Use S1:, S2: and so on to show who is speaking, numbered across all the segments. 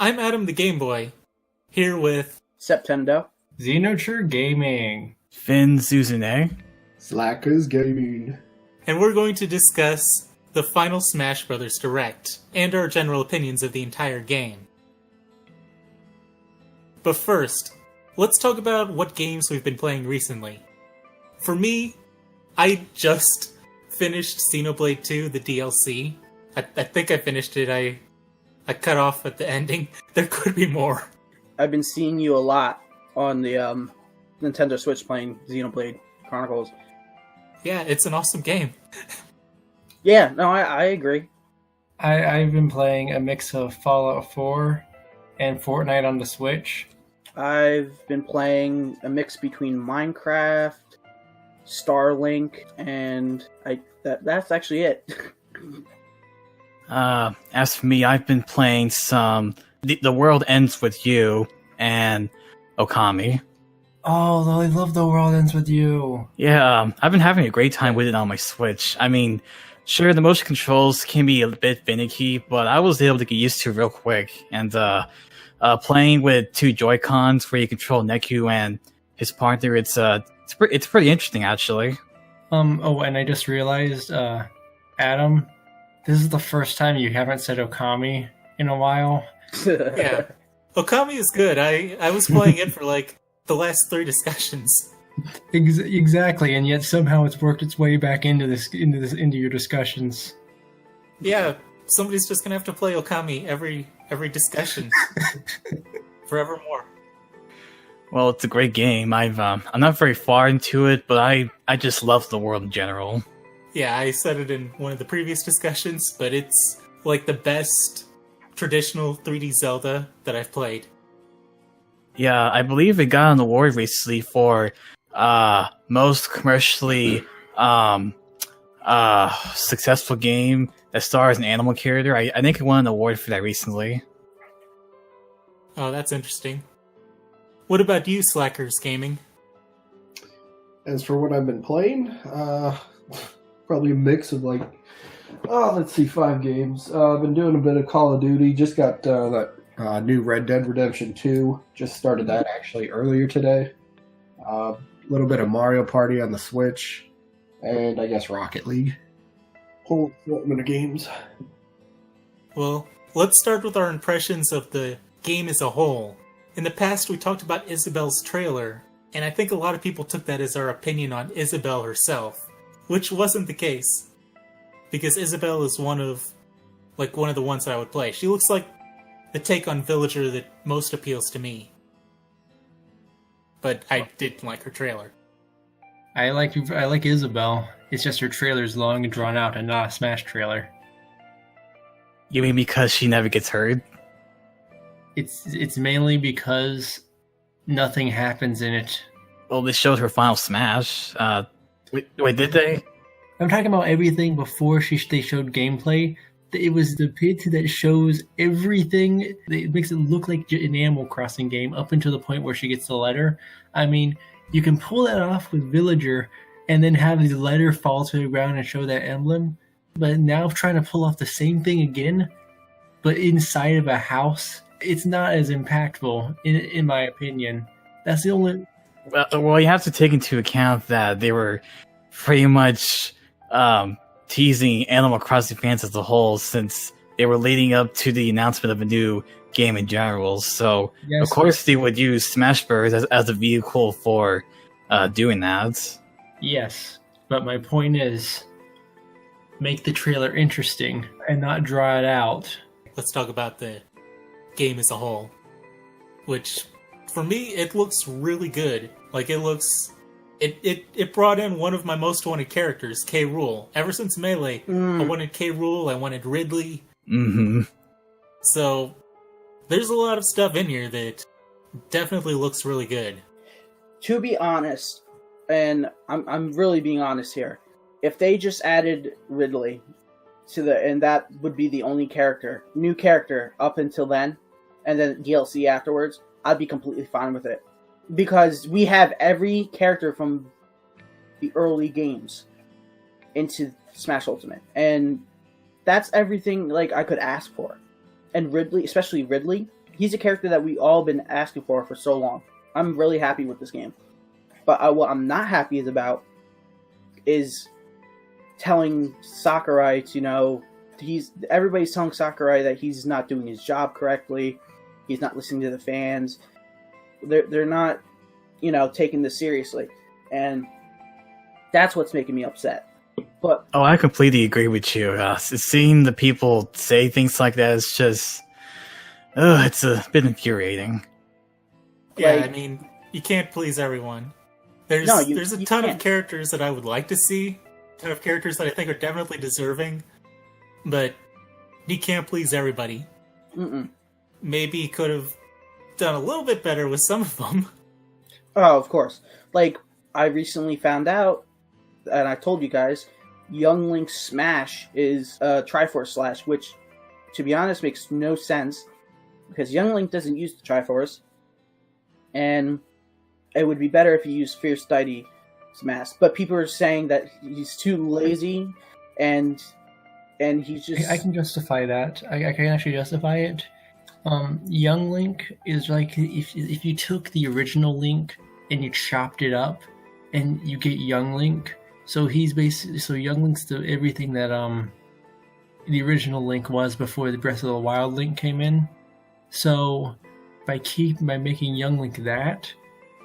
S1: I'm Adam the Game Boy, here with
S2: Septendo.
S3: Xenoture Gaming.
S4: Finn Suzune.
S5: Slackers Gaming.
S1: and we're going to discuss the final Smash Bros. Direct, and our general opinions of the entire game. But first, let's talk about what games we've been playing recently. For me, I just finished Xenoblade 2, the DLC. I think I finished it. I cut off at the ending. There could be more.
S2: I've been seeing you a lot on the Nintendo Switch playing Xenoblade Chronicles.
S1: Yeah, it's an awesome game.
S2: Yeah, no, I agree.
S3: I've been playing a mix of Fallout 4 and Fortnite on the Switch.
S2: I've been playing a mix between Minecraft, Starlink, and that's actually it.
S4: As for me, I've been playing some The World Ends With You and Okami.
S3: Oh, I love The World Ends With You.
S4: Yeah, I've been having a great time with it on my Switch. I mean, sure, the motion controls can be a bit finicky, but I was able to get used to it real quick. And playing with two Joy-Cons where you control Neku and his partner, it's pretty interesting, actually.
S3: Oh, and I just realized, Adam, this is the first time you haven't said Okami in a while.
S1: Yeah. Okami is good. I was playing it for like the last 3 discussions.
S3: Exactly, and yet somehow it's worked its way back into your discussions.
S1: Yeah, somebody's just gonna have to play Okami every discussion. Forevermore.
S4: Well, it's a great game. I'm not very far into it, but I just love the world in general.
S1: Yeah, I said it in one of the previous discussions, but it's like the best traditional 3D Zelda that I've played.
S4: Yeah, I believe it got an award recently for most commercially successful game that stars an animal character. I think it won an award for that recently.
S1: Oh, that's interesting. What about you, Slackers Gaming?
S5: As for what I've been playing, probably a mix of let's see, 5 games. I've been doing a bit of Call of Duty. Just got that new Red Dead Redemption 2. Just started that actually earlier today. A little bit of Mario Party on the Switch, and I guess Rocket League. Whole assortment of games.
S1: Well, let's start with our impressions of the game as a whole. In the past, we talked about Isabelle's trailer, and I think a lot of people took that as our opinion on Isabelle herself, which wasn't the case. Because Isabelle is one of the ones that I would play. She looks like the take on Villager that most appeals to me. But I did like her trailer.
S3: I like Isabelle. It's just her trailer's long and drawn out and not a Smash trailer.
S4: You mean because she never gets hurt?
S3: It's mainly because nothing happens in it.
S4: Well, they showed her final Smash. Wait, did they?
S3: I'm talking about everything before they showed gameplay. It was the bit that shows everything. It makes it look like an Animal Crossing game up until the point where she gets the letter. I mean, you can pull that off with Villager and then have the letter fall to the ground and show that emblem. But now trying to pull off the same thing again, but inside of a house, it's not as impactful, in my opinion. That's the only...
S4: Well, you have to take into account that they were pretty much teasing Animal Crossing fans as a whole since they were leading up to the announcement of a new game in general. So, yes, of course, they would use Smash Bros. As a vehicle for doing that.
S3: Yes, but my point is, make the trailer interesting and not draw it out.
S1: Let's talk about the game as a whole, which, for me, it looks really good. Like, it brought in one of my most wanted characters, K. Rool. Ever since Melee, I wanted K. Rool, I wanted Ridley.
S4: Mm-hmm.
S1: So, there's a lot of stuff in here that definitely looks really good.
S2: To be honest, and I'm really being honest here, if they just added Ridley and that would be the only new character up until then, and then DLC afterwards, I'd be completely fine with it. Because we have every character from the early games into Smash Ultimate. And that's everything I could ask for. And Ridley, especially Ridley, he's a character that we all been asking for so long. I'm really happy with this game. But what I'm not happy about is telling Sakurai to, everybody's telling Sakurai that he's not doing his job correctly. He's not listening to the fans. They're not, taking this seriously. And that's what's making me upset. But
S4: I completely agree with you. Seeing the people say things like that is just, it's a bit infuriating.
S1: Yeah,
S2: Like-
S1: I mean, you can't please everyone. There's a
S2: you
S1: ton
S2: can't.
S1: of characters that I would like to see, a ton of characters that I think are definitely deserving, but he can't please everybody.
S2: Mm-mm.
S1: Maybe he could have done a little bit better with some of them.
S2: Oh, of course. Like, I recently found out, and I told you guys, Young Link's Smash is a Triforce Slash, which, to be honest, makes no sense, because Young Link doesn't use the Triforce, and it would be better if he used Fierce Deity Smash. But people are saying that he's too lazy, and he's just...
S3: I can justify that. I can actually justify it. Young Link is like if you took the original Link and you chopped it up, and you get Young Link. So he's basically Young Link's everything that the original Link was before the Breath of the Wild Link came in. So by making Young Link that,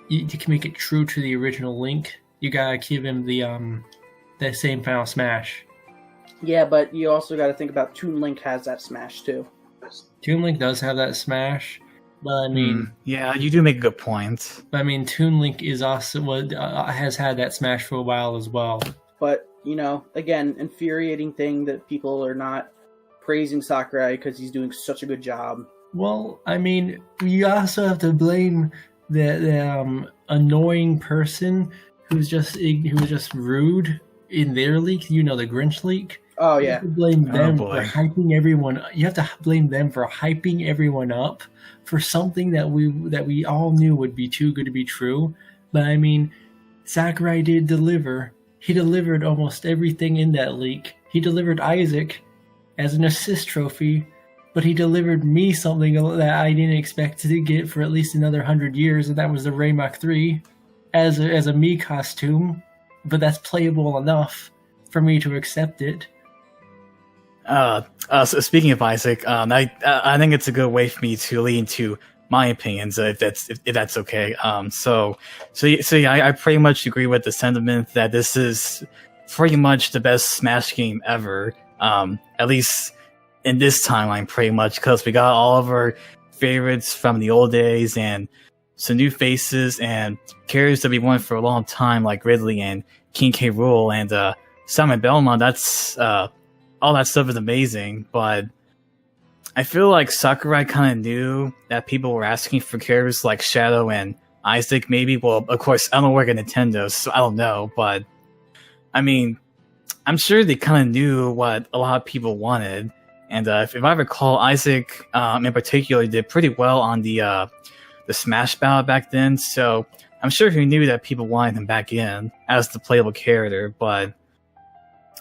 S3: you can make it true to the original Link. You gotta give him the same Final Smash.
S2: Yeah, but you also got to think about Toon Link has that Smash too.
S3: Toon Link does have that Smash, but I mean,
S4: Yeah, you do make a good point.
S3: Toon Link is also has had that Smash for a while as well.
S2: But, again, infuriating thing that people are not praising Sakurai because he's doing such a good job.
S3: Well, I mean, you also have to blame the annoying person who's just rude in their leak. The Grinch leak.
S2: Oh,
S3: You
S2: yeah.
S3: have to blame them
S4: boy.
S3: for hyping everyone. You have to blame them for hyping everyone up for something that we all knew would be too good to be true. But I mean, Sakurai did deliver. He delivered almost everything in that leak. He delivered Isaac as an assist trophy, but he delivered me something that I didn't expect to get for at least another 100 years, and that was the Raymach 3 as a me costume. But that's playable enough for me to accept it.
S4: So speaking of Isaac, I think it's a good way for me to lead into my opinions, if that's okay. So yeah, I pretty much agree with the sentiment that this is pretty much the best Smash game ever. At least in this timeline, pretty much, because we got all of our favorites from the old days and some new faces and characters that we wanted for a long time, like Ridley and King K. Rool and Simon Belmont. That's all that stuff is amazing, but I feel like Sakurai kind of knew that people were asking for characters like Shadow and Isaac, maybe. Well, of course, I don't work at Nintendo, so I don't know, but I mean, I'm sure they kind of knew what a lot of people wanted, and if I recall, Isaac in particular did pretty well on the Smash Battle back then, so I'm sure he knew that people wanted him back in as the playable character, but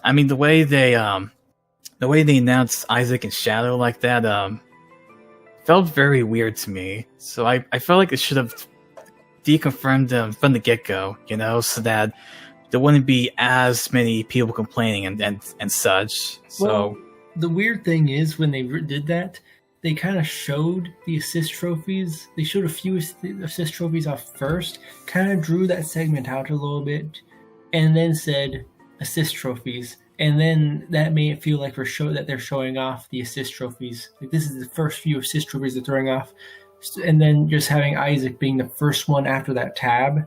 S4: I mean, the way they announced Isaac and Shadow like that felt very weird to me. So I felt like it should have deconfirmed them from the get-go, so that there wouldn't be as many people complaining and such. So
S3: Well, the weird thing is when they did that, they kind of showed the assist trophies. They showed a few assist trophies off first, kind of drew that segment out a little bit, and then said assist trophies. And then that made it feel like they're showing off the assist trophies. Like, this is the first few assist trophies they're throwing off. And then just having Isaac being the first one after that tab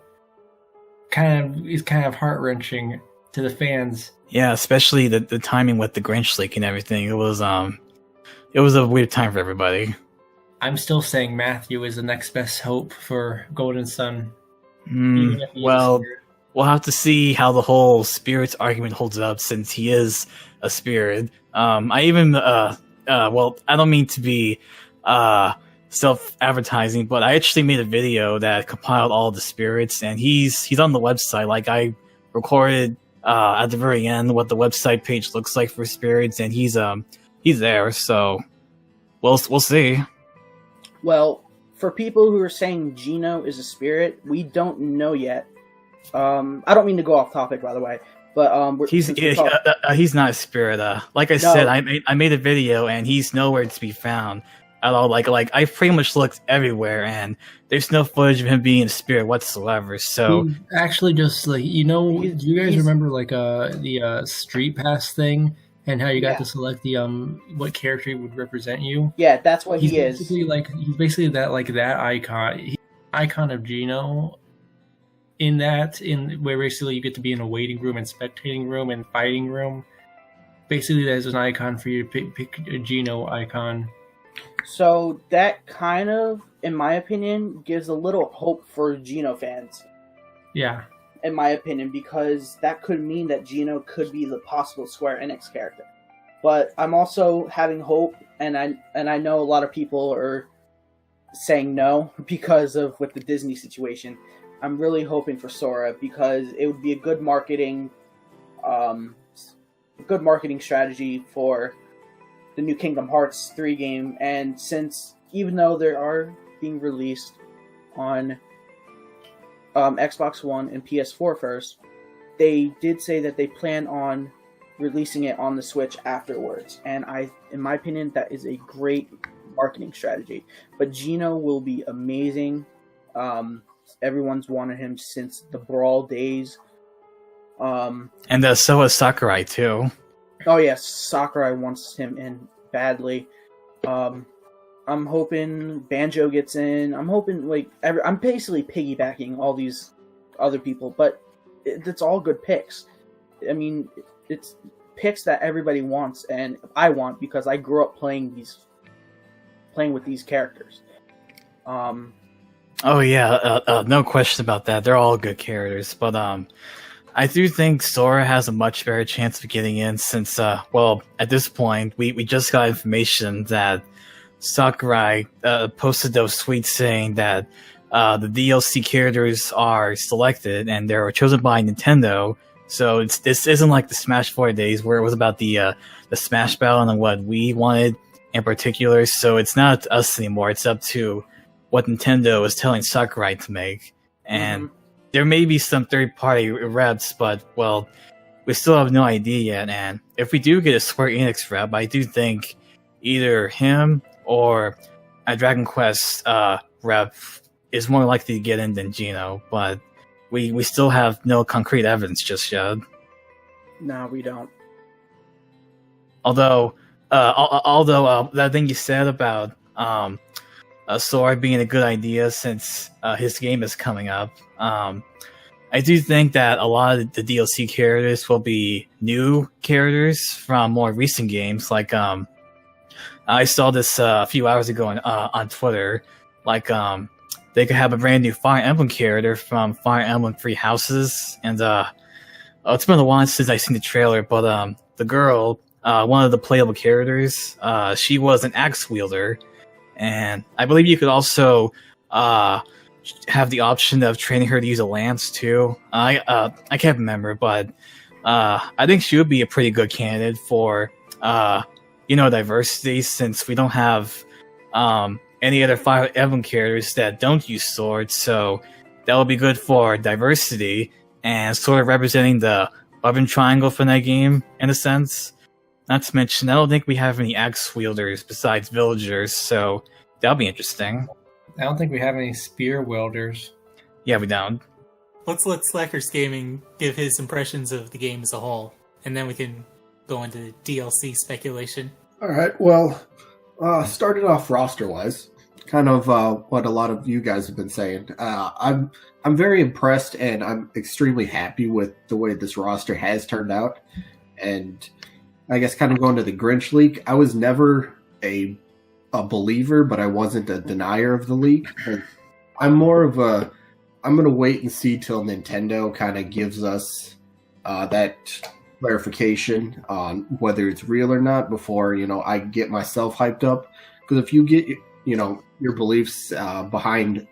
S3: is kind of heart-wrenching to the fans.
S4: yeah, especially the timing with the Grinch leak and everything. It was a weird time for everybody.
S3: I'm still saying Matthew is the next best hope for Golden Sun. Even if he is a
S4: Well,
S3: spirit.
S4: we'll have to see how the whole spirits argument holds up, since he is a spirit. I even well, I don't mean to be self-advertising, but I actually made a video that compiled all the spirits, and he's on the website. Like, I recorded at the very end what the website page looks like for spirits, and he's there. So we'll see.
S2: Well, for people who are saying Gino is a spirit, we don't know yet. I don't mean to go off topic, by the way, but
S4: he's not a spirit. Like I said, I made a video and he's nowhere to be found at all. Like I pretty much looked everywhere and there's no footage of him being a spirit whatsoever. So
S3: He's actually just like, do you guys remember like the Street Pass thing and how you got to select the what character would represent you?
S2: Yeah, that's what he is.
S3: He's basically that icon. He's an icon of Gino. Where basically you get to be in a waiting room and spectating room and fighting room. Basically, there's an icon for you to pick a Gino icon.
S2: So that kind of, in my opinion, gives a little hope for Gino fans.
S3: Yeah.
S2: In my opinion, because that could mean that Gino could be the possible Square Enix character. But I'm also having hope, and I know a lot of people are saying no because of with the Disney situation. I'm really hoping for Sora because it would be a good marketing strategy for the new Kingdom Hearts 3 game. And since even though they are being released on Xbox One and PS4 first, they did say that they plan on releasing it on the Switch afterwards. And in my opinion, that is a great marketing strategy. But Gino will be amazing. Everyone's wanted him since the Brawl days.
S4: And so is Sakurai too.
S2: Oh yes, Sakurai wants him in badly. I'm hoping Banjo gets in. I'm hoping I'm basically piggybacking all these other people, but it's all good picks. I mean, it's picks that everybody wants, and I want because I grew up playing with these characters.
S4: Oh yeah, no question about that. They're all good characters, but I do think Sora has a much better chance of getting in since, at this point, we just got information that Sakurai posted those tweets saying that the DLC characters are selected and they're chosen by Nintendo. So this isn't like the Smash 4 days where it was about the Smash Battle and what we wanted in particular. So it's not us anymore. It's up to what Nintendo is telling Sakurai to make. And there may be some third-party reps, but, we still have no idea yet. And if we do get a Square Enix rep, I do think either him or a Dragon Quest rep is more likely to get in than Gino. But we still have no concrete evidence just yet.
S2: No, we don't.
S4: Although that thing you said about Sora being a good idea since his game is coming up. I do think that a lot of the DLC characters will be new characters from more recent games. Like, I saw this a few hours ago on Twitter. Like, they could have a brand new Fire Emblem character from Fire Emblem Three Houses. And it's been a while since I've seen the trailer, but the girl, one of the playable characters, she was an axe wielder. And I believe you could also have the option of training her to use a lance too. I can't remember, but I think she would be a pretty good candidate for diversity, since we don't have any other Fire Emblem characters that don't use swords. So that would be good for diversity and sort of representing the Love Triangle from that game in a sense. Not to mention, I don't think we have any axe wielders besides villagers, so that'll be interesting.
S3: I don't think we have any spear wielders.
S4: Yeah, we don't.
S1: Let's let Slackers Gaming give his impressions of the game as a whole, and then we can go into DLC speculation.
S5: All right. Well, starting off roster-wise, kind of what a lot of you guys have been saying. I'm very impressed, and I'm extremely happy with the way this roster has turned out. And I guess kind of going to the Grinch leak, I was never a believer, but I wasn't a denier of the leak. I'm more of I'm going to wait and see till Nintendo kind of gives us that clarification on whether it's real or not before, I get myself hyped up. Because if you get, your beliefs behind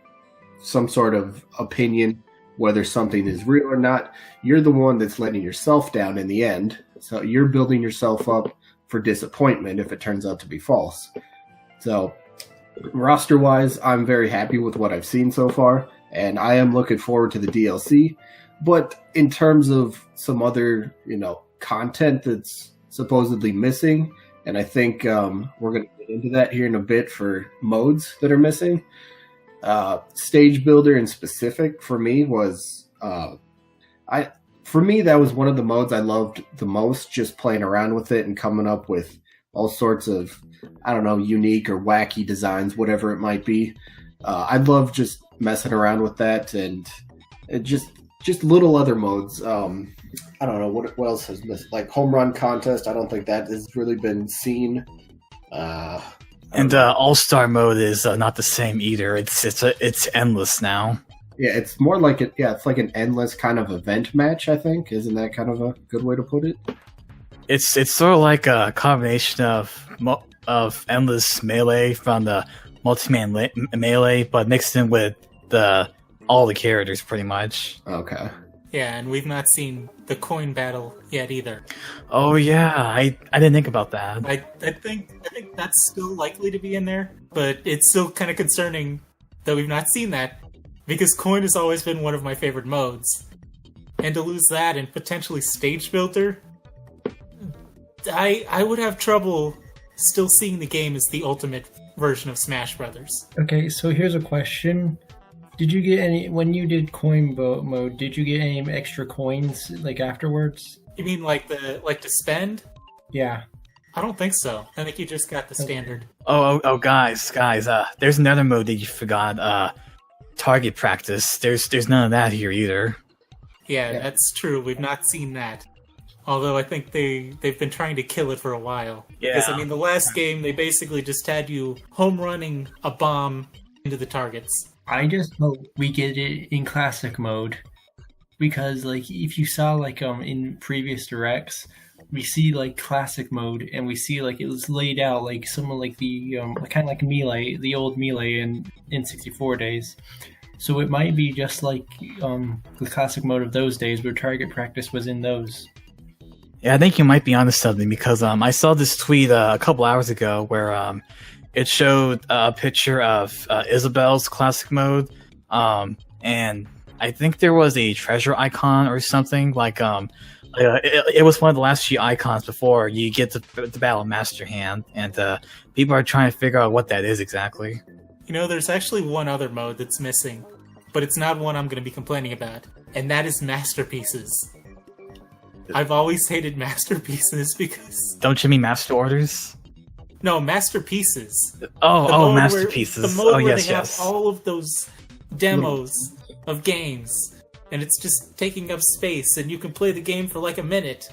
S5: some sort of opinion, whether something is real or not, you're the one that's letting yourself down in the end. So you're building yourself up for disappointment if it turns out to be false. So roster-wise, I'm very happy with what I've seen so far, and I am looking forward to the DLC. But in terms of some other, content that's supposedly missing, and I think we're going to get into that here in a bit for modes that are missing. Stage Builder in specific for me was for me that was one of the modes I loved the most, just playing around with it and coming up with all sorts of, I don't know, unique or wacky designs, whatever it might be. I love just messing around with that, and it just little other modes. I don't know what else has missed, like home run contest. I don't think that has really been seen.
S4: And All-Star mode is not the same either. It's endless now.
S5: Yeah, it's more like it's like an endless kind of event match, I think. Isn't that kind of a good way to put it?
S4: It's sort of like a combination of endless melee from the multi-man melee, but mixed in with all the characters pretty much.
S5: Okay.
S1: Yeah, and we've not seen the coin battle yet either.
S4: Oh yeah, I didn't think about that.
S1: I think that's still likely to be in there, but it's still kind of concerning that we've not seen that, because coin has always been one of my favorite modes. And to lose that and potentially Stage Builder, I would have trouble still seeing the game as the ultimate version of Smash Brothers.
S3: Okay, so here's a question. Did you get any, when you did coin mode, did you get any extra coins like afterwards?
S1: You mean like to spend?
S3: Yeah.
S1: I don't think so. I think you just got the standard.
S4: Oh, guys, there's another mode that you forgot. Target practice. There's none of that here either.
S1: Yeah, that's true. We've not seen that. Although I think they've been trying to kill it for a while.
S4: Yeah.
S1: Because, I mean, the last game, they basically just had you home running a bomb into the targets.
S3: I just hope we get it in classic mode, because like if you saw like in previous directs, we see like classic mode, and we see like it was laid out like someone like the kind of like Melee, the old Melee in 64 days. So it might be just like the classic mode of those days, where target practice was in those.
S4: Yeah, I think you might be onto something, because I saw this tweet a couple hours ago where it showed a picture of Isabel's classic mode, and I think there was a treasure icon or something, like it was one of the last few icons before you get the Battle Master Hand, and people are trying to figure out what that is exactly.
S1: You know, there's actually one other mode that's missing, but it's not one I'm going to be complaining about, and that is Masterpieces. I've always hated Masterpieces because...
S4: Don't you mean Master Orders?
S1: No, Masterpieces.
S4: Oh, Masterpieces.
S1: The mode where
S4: yes,
S1: they
S4: yes.
S1: have all of those demos of games, and it's just taking up space, and you can play the game for like a minute.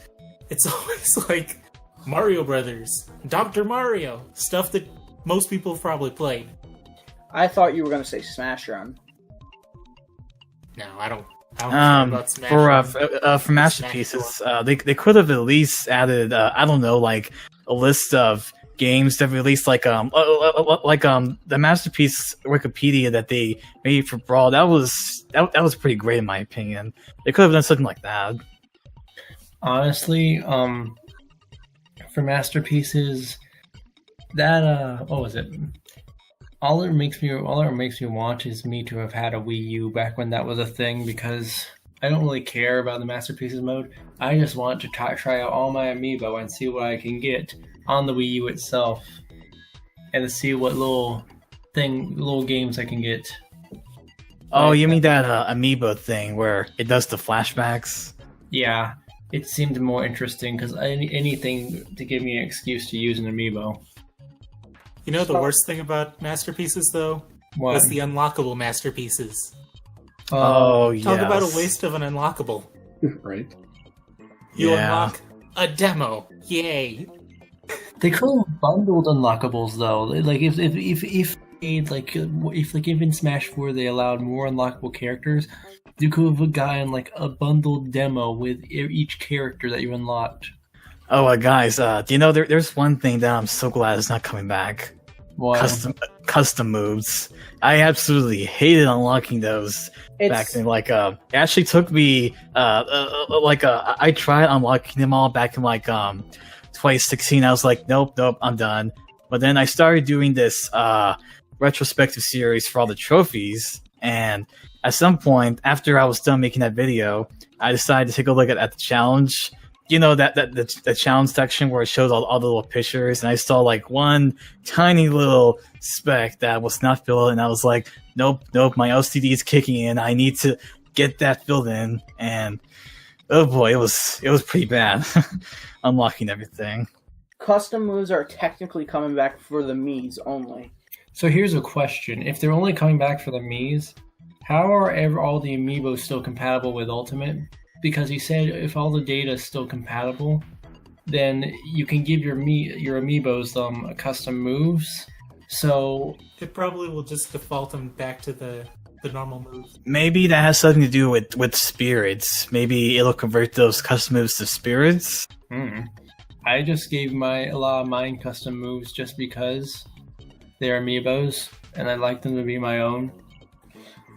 S1: It's always like Mario Brothers, Dr. Mario, stuff that most people have probably played.
S2: I thought you were going to say Smash Run.
S1: No, I don't care about Smash Run.
S4: For Masterpieces, they could have at least added I don't know, like a list of games that released like the Masterpiece Wikipedia that they made for Brawl. That was pretty great in my opinion. They could have done something like that.
S3: Honestly, for Masterpieces, that what was it? All it makes me want is me to have had a Wii U back when that was a thing, because I don't really care about the Masterpieces mode. I just want to try out all my amiibo and see what I can get on the Wii U itself, and to see what little games I can get.
S4: Oh, you mean that amiibo thing where it does the flashbacks?
S3: Yeah, it seemed more interesting, because anything to give me an excuse to use an amiibo.
S1: You know the worst thing about Masterpieces, though?
S3: What?
S1: Was the unlockable Masterpieces.
S4: Oh, yes.
S1: Talk about a waste of an unlockable.
S5: Right.
S1: You
S4: Yeah.
S1: unlock a demo. Yay.
S3: They could have bundled unlockables though. Like if in Smash 4 they allowed more unlockable characters, you could have gotten like a bundled demo with each character that you unlocked.
S4: Oh, guys, do you know there's one thing that I'm so glad is not coming back?
S3: What?
S4: Custom moves. I absolutely hated unlocking those back then. Like, it actually took me I tried unlocking them all back in 2016. I was like, nope, I'm done. But then I started doing this retrospective series for all the trophies. And at some point, after I was done making that video, I decided to take a look at the challenge. You know, the challenge section where it shows all the little pictures, and I saw like one tiny little speck that was not filled, and I was like, nope, my OCD is kicking in. I need to get that filled in, and oh boy, it was pretty bad. Unlocking everything.
S2: Custom moves are technically coming back for the Mii's only.
S3: So here's a question. If they're only coming back for the Mii's, how are all the amiibos still compatible with Ultimate? Because he said if all the data is still compatible, then you can give your amiibos custom moves. So
S1: It probably will just default them back to the normal moves.
S4: Maybe that has something to do with spirits. Maybe it'll convert those custom moves to spirits.
S3: I just gave a lot of mine custom moves just because they're amiibos, and I like them to be my own.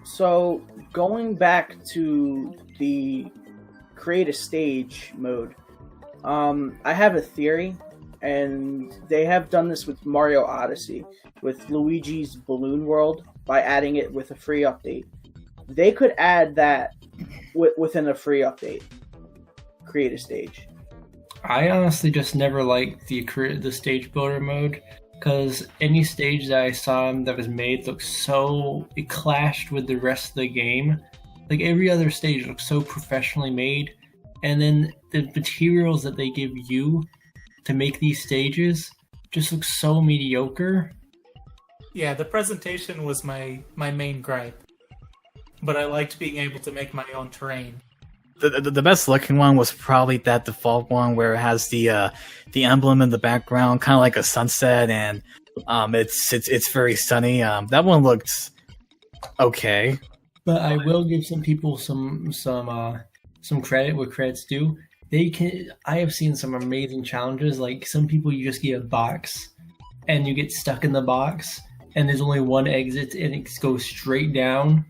S2: So, going back to the create a stage mode, I have a theory, and they have done this with Mario Odyssey, with Luigi's Balloon World, by adding it with a free update. They could add that within a free update. Create a stage.
S3: I honestly just never liked the stage builder mode, because any stage that I saw that was made it clashed with the rest of the game. Like every other stage looks so professionally made, and then the materials that they give you to make these stages just look so mediocre.
S1: Yeah, the presentation was my main gripe. But I liked being able to make my own terrain.
S4: The best looking one was probably that default one where it has the emblem in the background, kind of like a sunset, and it's very sunny. That one looked okay.
S3: But I will give some people some credit where credit's due. I have seen some amazing challenges. Like some people, you just get a box, and you get stuck in the box, and there's only one exit, and it goes straight down,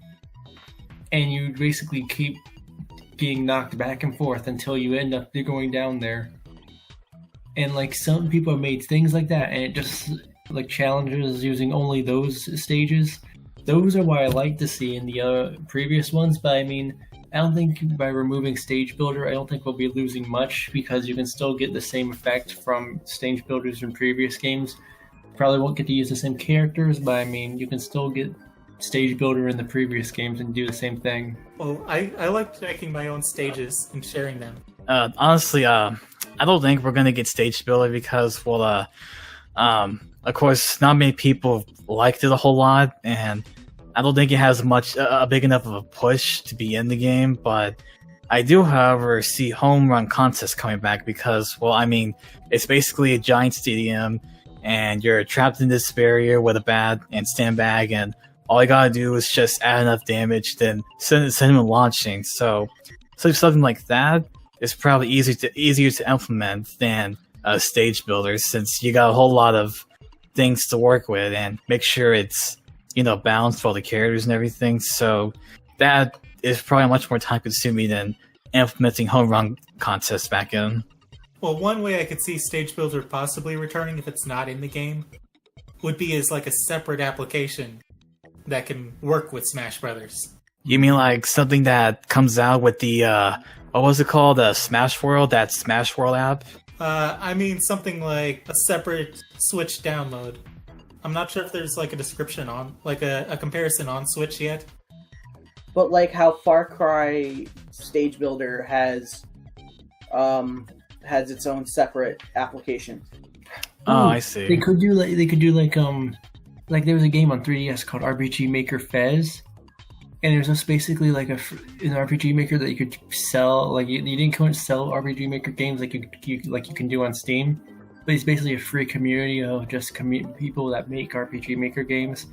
S3: and you basically keep being knocked back and forth until you end up going down there. And like some people have made things like that, and it just like challenges using only those stages. Those are what I like to see in the previous ones, but I mean, I don't think by removing stage builder, I don't think we'll be losing much, because you can still get the same effect from stage builders in previous games. Probably won't get to use the same characters, but I mean, you can still get stage builder in the previous games and do the same thing.
S1: Well, I liked making my own stages and sharing them.
S4: Honestly, I don't think we're gonna get stage builder because, well, of course, not many people liked it a whole lot, and I don't think it has a big enough of a push to be in the game. But I do, however, see home run contests coming back because, well, I mean, it's basically a giant stadium, and you're trapped in this barrier with a bat and sandbag, and all you gotta do is just add enough damage, then send him launching. So something like that is probably easier to implement than stage builders, since you got a whole lot of things to work with and make sure it's balanced for all the characters and everything. So that is probably much more time consuming than implementing home run contests back in.
S1: Well, one way I could see Stage Builder possibly returning if it's not in the game would be as like a separate application that can work with Smash Brothers.
S4: You mean like something that comes out with the what was it called? Smash World, that Smash World app?
S1: I mean something like a separate Switch download. I'm not sure if there's like a description on, like a comparison on Switch yet.
S2: But like how Far Cry Stage Builder has its own separate application.
S4: Oh, I see.
S3: They could do like there was a game on 3DS called RPG Maker Fez, and it was just basically like an RPG Maker that you could sell. Like you didn't sell RPG Maker games like you can do on Steam, but it's basically a free community of just people that make RPG Maker games.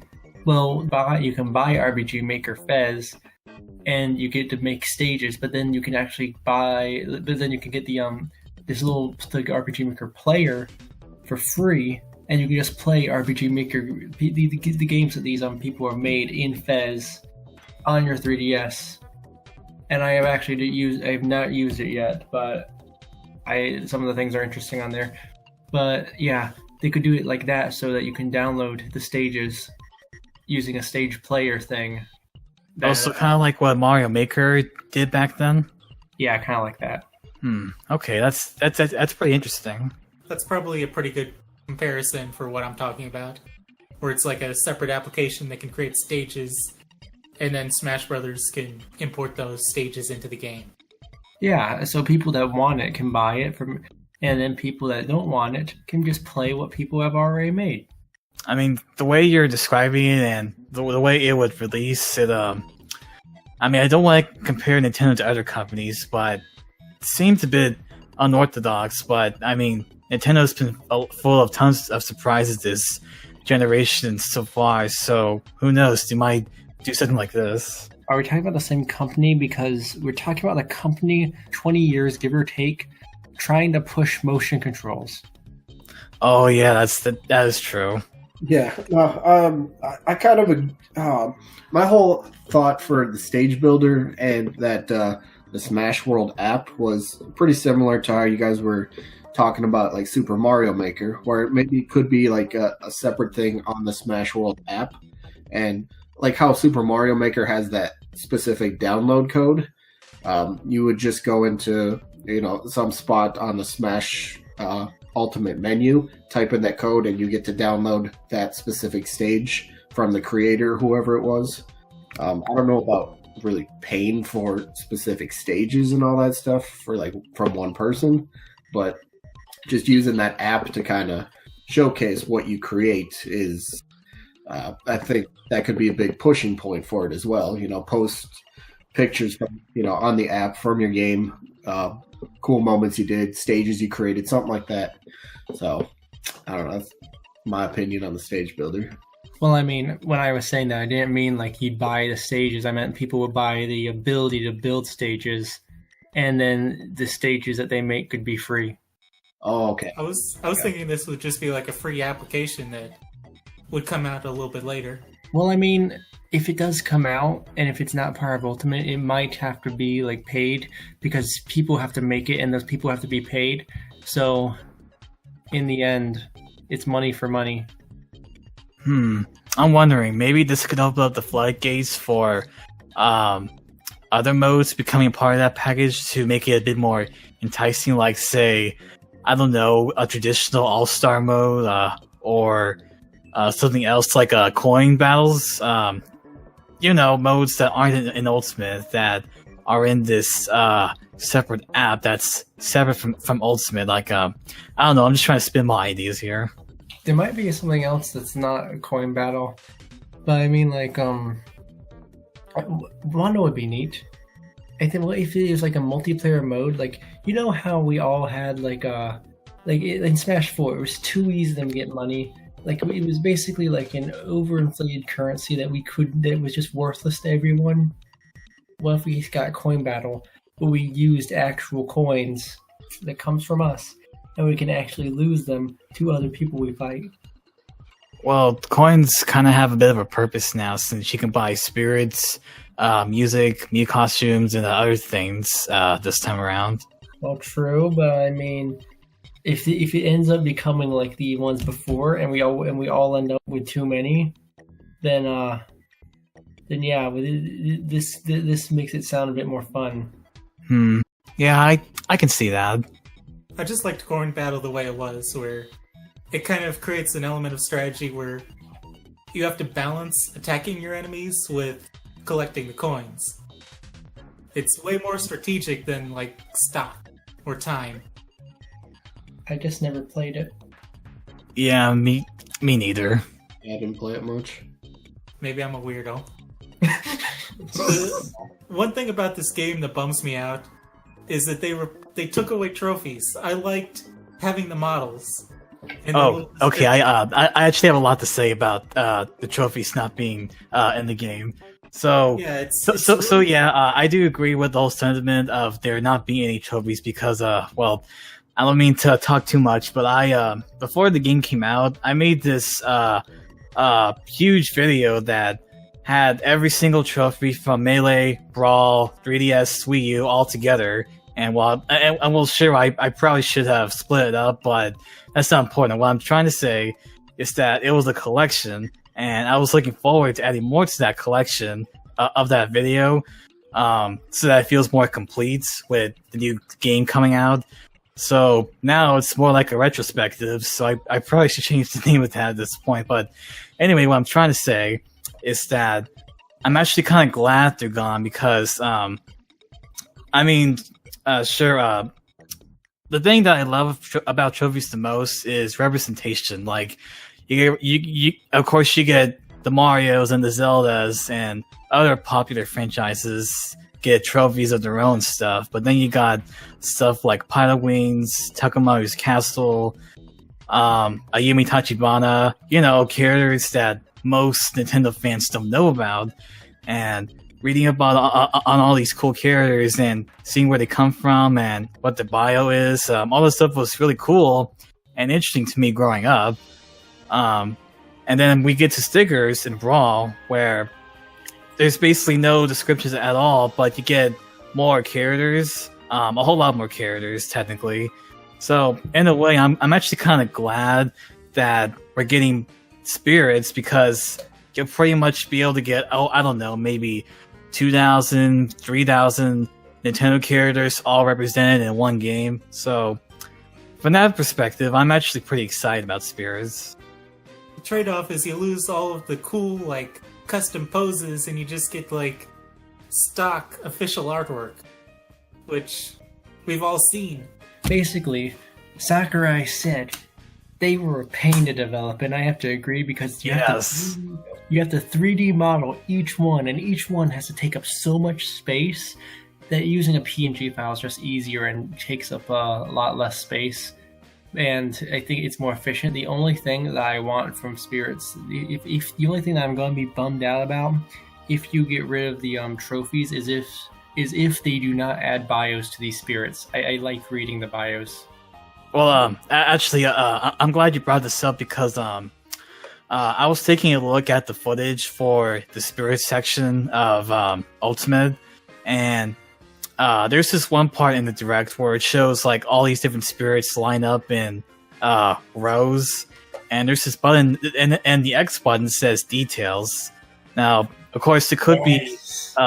S3: Well, you can buy RPG Maker Fez, and you get to make stages. But then you can actually you can get the this little RPG Maker player for free. And you can just play RPG Maker, the games that these people are made in Fez on your 3DS. And I have not used it yet, but some of the things are interesting on there. But yeah, they could do it like that so that you can download the stages using a stage player thing.
S4: Also, kind of like what Mario Maker did back then.
S3: Yeah, kind of like that.
S4: Okay, that's pretty interesting.
S1: That's probably a pretty good comparison for what I'm talking about. Where it's like a separate application that can create stages, and then Smash Brothers can import those stages into the game.
S3: Yeah, so people that want it can buy it and then people that don't want it can just play what people have already made.
S4: I mean, the way you're describing it and the way it would release it, I mean, I don't want to compare Nintendo to other companies, but it seems a bit unorthodox. But I mean, Nintendo's been full of tons of surprises this generation so far, so who knows? They might do something like this.
S3: Are we talking about the same company? Because we're talking about a company 20 years, give or take, trying to push motion controls.
S4: Oh yeah, that is true.
S5: Yeah, I kind of my whole thought for the stage builder and that the Smash World app was pretty similar to how you guys were talking about like Super Mario Maker, where it maybe could be like a separate thing on the Smash World app, and like how Super Mario Maker has that specific download code. You would just go into some spot on the Smash Ultimate menu, type in that code, and you get to download that specific stage from the creator, whoever it was. I don't know about really paying for specific stages and all that stuff for like from one person, but just using that app to kind of showcase what you create is, I think that could be a big pushing point for it as well. Post pictures from on the app from your game, cool moments you did, stages you created, something like that. So I don't know. That's my opinion on the stage builder.
S3: Well, I mean, when I was saying that, I didn't mean like you'd buy the stages. I meant people would buy the ability to build stages, and then the stages that they make could be free.
S5: Oh, okay.
S1: I was thinking this would just be like a free application that would come out a little bit later.
S3: Well, I mean, if it does come out, and if it's not part of Ultimate, it might have to be like paid because people have to make it, and those people have to be paid. So, in the end, it's money for money.
S4: I'm wondering, maybe this could open up the floodgates for other modes becoming part of that package to make it a bit more enticing, like, say, I don't know, a traditional all-star mode, or something else like coin battles. Modes that aren't in Ultimate that are in this separate app that's separate from Ultimate. Like, I don't know, I'm just trying to spin my ideas here.
S3: There might be something else that's not a coin battle, but I mean, like, Wanda would be neat. I think, well, if it is like a multiplayer mode, like, how we all had like in Smash 4, it was too easy for them to get money. Like, it was basically like an overinflated currency that was just worthless to everyone. What if we got coin battle, but we used actual coins that comes from us, and we can actually lose them to other people we fight?
S4: Well, coins kind of have a bit of a purpose now, since you can buy spirits, music, new costumes, and other things this time around.
S3: Well, true, but I mean, if it ends up becoming like the ones before, and we all end up with too many, then yeah, this makes it sound a bit more fun.
S4: Yeah, I can see that.
S1: I just liked Coin Battle the way it was, where it kind of creates an element of strategy where you have to balance attacking your enemies with collecting the coins. It's way more strategic than like stock or time.
S3: I just never played it.
S4: Yeah, me neither.
S5: I didn't play it much.
S1: Maybe I'm a weirdo. One thing about this game that bums me out is that they took away trophies. I liked having the models.
S4: Okay. I actually have a lot to say about the trophies not being in the game. So
S1: yeah,
S4: I do agree with the whole sentiment of there not being any trophies because well, I don't mean to talk too much, but I before the game came out, I made this huge video that had every single trophy from Melee, Brawl, 3DS, Wii U all together. And sure, I probably should have split it up, but that's not important. What I'm trying to say is that it was a collection, and I was looking forward to adding more to that collection of that video, so that it feels more complete with the new game coming out. So now it's more like a retrospective, so I probably should change the name of that at this point. But anyway, what I'm trying to say is that I'm actually kind of glad they're gone because, sure, the thing that I love about trophies the most is representation. Like, you of course you get the Marios and the Zeldas and other popular franchises get trophies of their own stuff, but then you got stuff like Pilot Wings, Takamaru's Castle, Ayumi Tachibana, characters that most Nintendo fans don't know about, and reading about on all these cool characters and seeing where they come from and what the bio is, all this stuff was really cool and interesting to me growing up. And then we get to stickers in Brawl, where there's basically no descriptions at all, but you get more characters, a whole lot more characters, technically. So, in a way, I'm actually kind of glad that we're getting spirits, because you'll pretty much be able to get, I don't know, maybe 2,000, 3,000 Nintendo characters all represented in one game. So, from that perspective, I'm actually pretty excited about spirits.
S1: The trade-off is you lose all of the cool, custom poses, and you just get, stock official artwork, which we've all seen.
S3: Basically, Sakurai said they were a pain to develop, and I have to agree, because you have to 3D model each one, and each one has to take up so much space that using a PNG file is just easier and takes up a lot less space. And I think it's more efficient. The only thing that I want from spirits, if the only thing that I'm going to be bummed out about, if you get rid of the trophies, is if they do not add bios to these spirits. I like reading the bios.
S4: Well, actually, I'm glad you brought this up, because I was taking a look at the footage for the spirit section of Ultimate, and there's this one part in the direct where it shows all these different spirits line up in rows, and there's this button, and the X button says details. Now, of course, it could be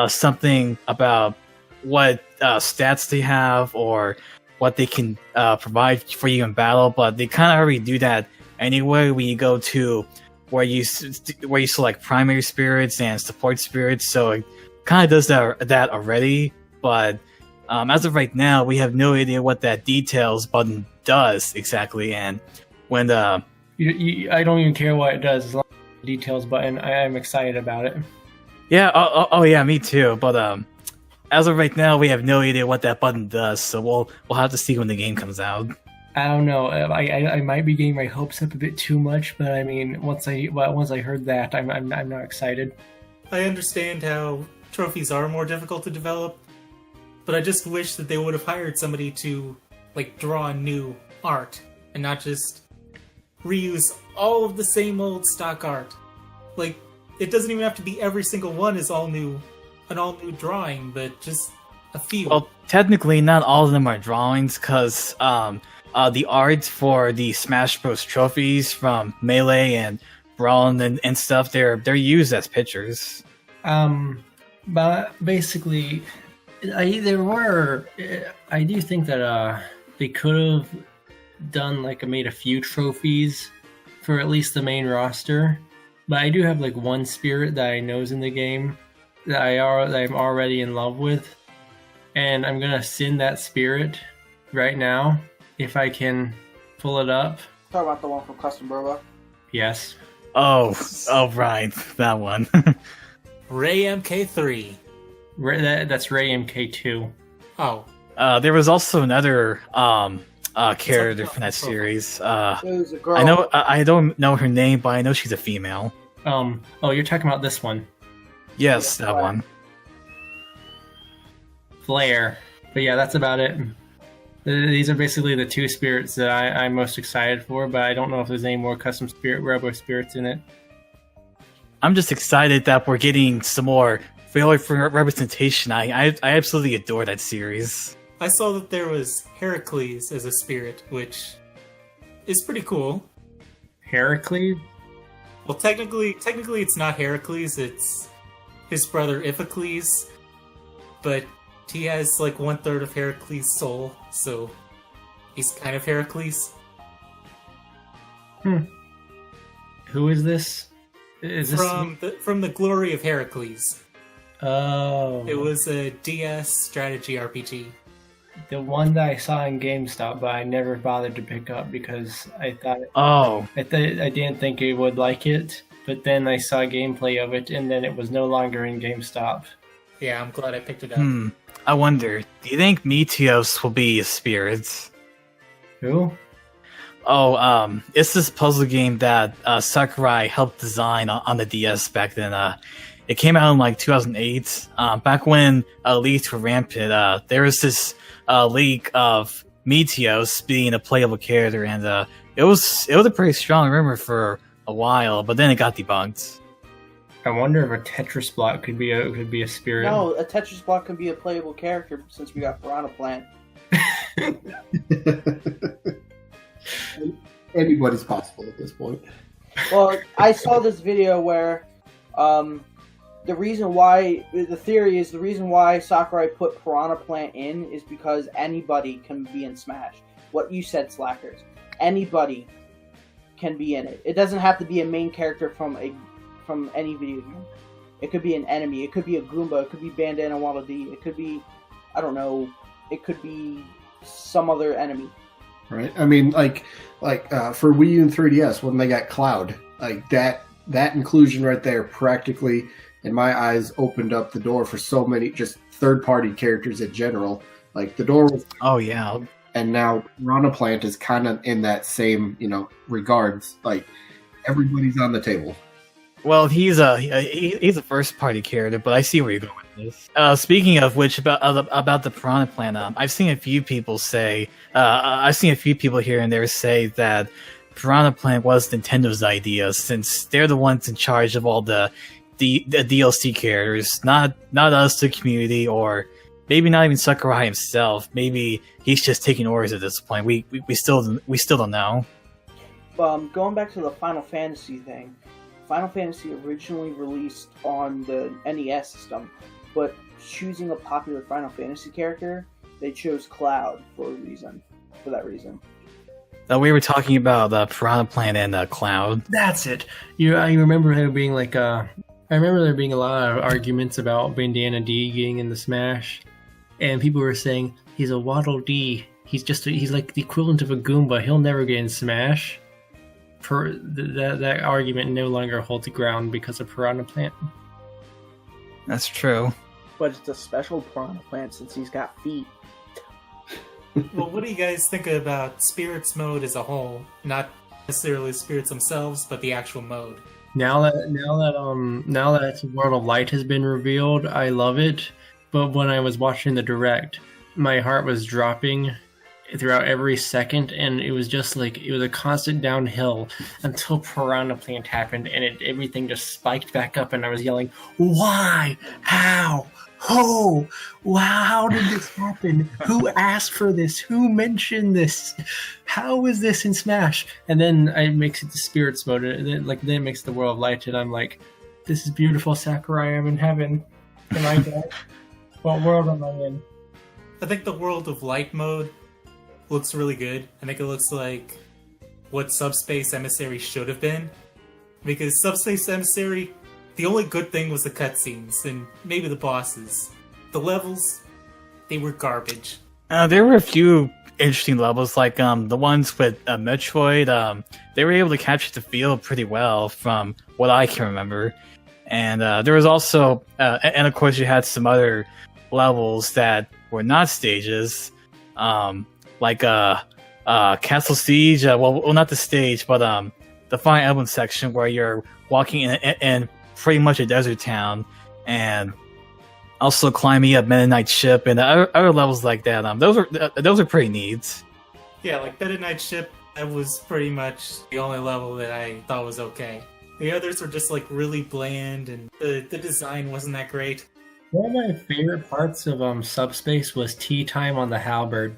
S4: something about what stats they have or what they can provide for you in battle, but they kind of already do that anyway when you go to where you select primary spirits and support spirits, so it kind of does that already. But as of right now, we have no idea what that details button does exactly, and when
S3: I don't even care what it does as long as the details button. I am excited about it.
S4: Yeah, oh yeah, me too. But as of right now, we have no idea what that button does, so we'll have to see when the game comes out.
S3: I don't know. I might be getting my hopes up a bit too much, but I mean, once I heard that, I'm not excited.
S1: I understand how trophies are more difficult to develop, but I just wish that they would have hired somebody to draw new art and not just reuse all of the same old stock art. It doesn't even have to be every single one is an all new drawing, but just a few.
S4: Well, technically, not all of them are drawings, because the art for the Smash Bros. Trophies from Melee and Brawl and stuff, they're used as pictures.
S3: But basically, I do think that they could have done made a few trophies for at least the main roster. But I do have one spirit that I know is in the game that I'm already in love with, and I'm gonna send that spirit right now if I can pull it up.
S2: Talk about the one from Custom Burba.
S3: Yes.
S4: Oh, right, that one.
S1: Ray MK3.
S3: That's Ray MK2.
S1: Oh.
S4: There was also another character from that series.
S2: It was a girl.
S4: I know. I don't know her name, but I know she's a female.
S3: Oh, you're talking about this one.
S4: Yes, that one.
S3: Flare. But yeah, that's about it. These are basically the two spirits that I'm most excited for, but I don't know if there's any more custom Robo spirits in it.
S4: I'm just excited that we're getting some more failure for representation. I absolutely adore that series.
S1: I saw that there was Heracles as a spirit, which is pretty cool.
S3: Heracles?
S1: Well, technically, it's not Heracles. It's his brother Iphicles, but he has like 1/3 of Heracles' soul, so he's kind of Heracles.
S3: Who is this? Is this
S1: From the Glory of Heracles?
S3: Oh,
S1: It was a DS strategy RPG.
S3: the one that I saw in GameStop, but I never bothered to pick up because I thought
S4: Oh,
S3: I didn't think I would like it. But then I saw gameplay of it, and then it was no longer in GameStop.
S1: Yeah, I'm glad I picked it up.
S4: I wonder, do you think Meteos will be spirits?
S3: Who?
S4: Oh, it's this puzzle game that Sakurai helped design on the DS back then. It came out in like 2008. Back when leaks were rampant, there was this leak of Meteos being a playable character, and it was a pretty strong rumor for a while, but then it got debunked.
S3: I wonder if a Tetris block could be a spirit.
S2: No, a Tetris block can be a playable character since we got Piranha Plant.
S5: Anybody's possible at this point.
S2: Well, I saw this video where the theory is the reason why Sakurai put Piranha Plant in is because anybody can be in Smash. What you said, Slackers. Anybody can be in it. It doesn't have to be a main character from any video game. It could be an enemy. It could be a Goomba. It could be Bandana Waddle Dee. It could be, I don't know. It could be some other enemy.
S5: Right? I mean, like for Wii U and 3DS when they got Cloud, like that inclusion right there practically, in my eyes, opened up the door for so many just third-party characters in general. Like the door was.
S4: Oh yeah.
S5: And now Piranha Plant is kind of in that same, regards. Like everybody's on the table.
S4: Well, he's a first party character, but I see where you're going with this. Speaking of which, about the Piranha Plant, I've seen a few people here and there say that Piranha Plant was Nintendo's idea, since they're the ones in charge of all the DLC characters, not us, the community, or maybe not even Sakurai himself. Maybe he's just taking orders at this point. We still don't know.
S2: Going back to the Final Fantasy thing, Final Fantasy originally released on the NES system, but choosing a popular Final Fantasy character, they chose Cloud for that reason.
S4: We were talking about Piranha Plant and Cloud.
S3: That's it. I remember there being I remember there being a lot of arguments about Bandana D getting in the Smash, and people were saying he's a Waddle Dee. He's like the equivalent of a Goomba. He'll never get in Smash. That argument no longer holds ground because of Piranha Plant.
S4: That's true.
S2: But it's a special Piranha Plant since he's got feet.
S1: Well, what do you guys think about Spirits mode as a whole? Not necessarily spirits themselves, but the actual mode.
S3: Now that World of Light has been revealed, I love it. But when I was watching the direct, my heart was dropping throughout every second, and it was just it was a constant downhill until Piranha Plant happened, and everything just spiked back up, and I was yelling, "Why? How? Who? Wow, how did this happen? Who asked for this? Who mentioned this? How is this in Smash?" And then it makes it to Spirits mode, and then it makes the World of Light, and I'm like, "This is beautiful, Sakurai. I'm in heaven. Am I dead? What world am I in?"
S1: I think the World of Light mode looks really good. I think it looks like what Subspace Emissary should have been. Because Subspace Emissary, the only good thing was the cutscenes and maybe the bosses. The levels, they were garbage.
S4: There were a few interesting levels, like the ones with Metroid. They were able to capture the feel pretty well from what I can remember. And there was also, and of course you had some other levels that were not stages, like Castle Siege. Well, not the stage, but the Fire Emblem section where you're walking in pretty much a desert town, and also climbing up Meta Knight's ship and other levels like that. Those are pretty neat.
S1: Yeah, like Meta Knight's ship, that was pretty much the only level that I thought was okay. The others were just really bland, and the design wasn't that great.
S3: One of my favorite parts of Subspace was tea time on the Halberd.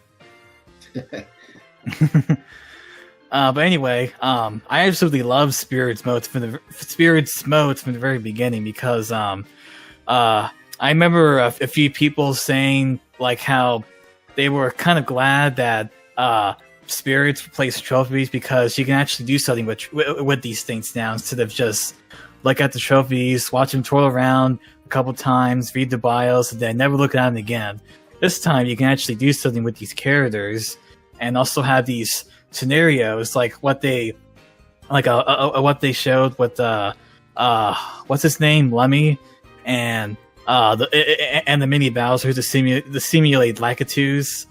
S4: But anyway, I absolutely love Spirits mode from the very beginning because I remember a few people saying like how they were kind of glad that Spirits replaced trophies because you can actually do something with these things now instead of just look at the trophies, watch them twirl around a couple times, read the bios, and then never look at them again. This time you can actually do something with these characters and also have these scenarios like what they showed with what's his name, Lemmy, and the mini Bowser to simulate Lakitus.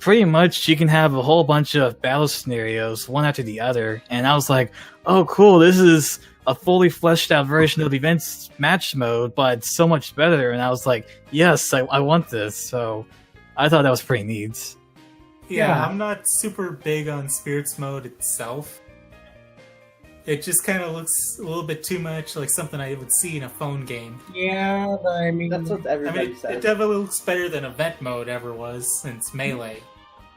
S4: Pretty much you can have a whole bunch of battle scenarios one after the other, and I was like, oh cool, this is a fully fleshed out version of events match mode, but so much better. And I was like, yes, I want this. So I thought that was pretty neat.
S1: Yeah, I'm not super big on Spirits mode itself. It just kind of looks a little bit too much like something I would see in a phone game.
S3: Yeah, but I mean,
S2: That's what everybody says.
S1: It definitely looks better than Event mode ever was since Melee.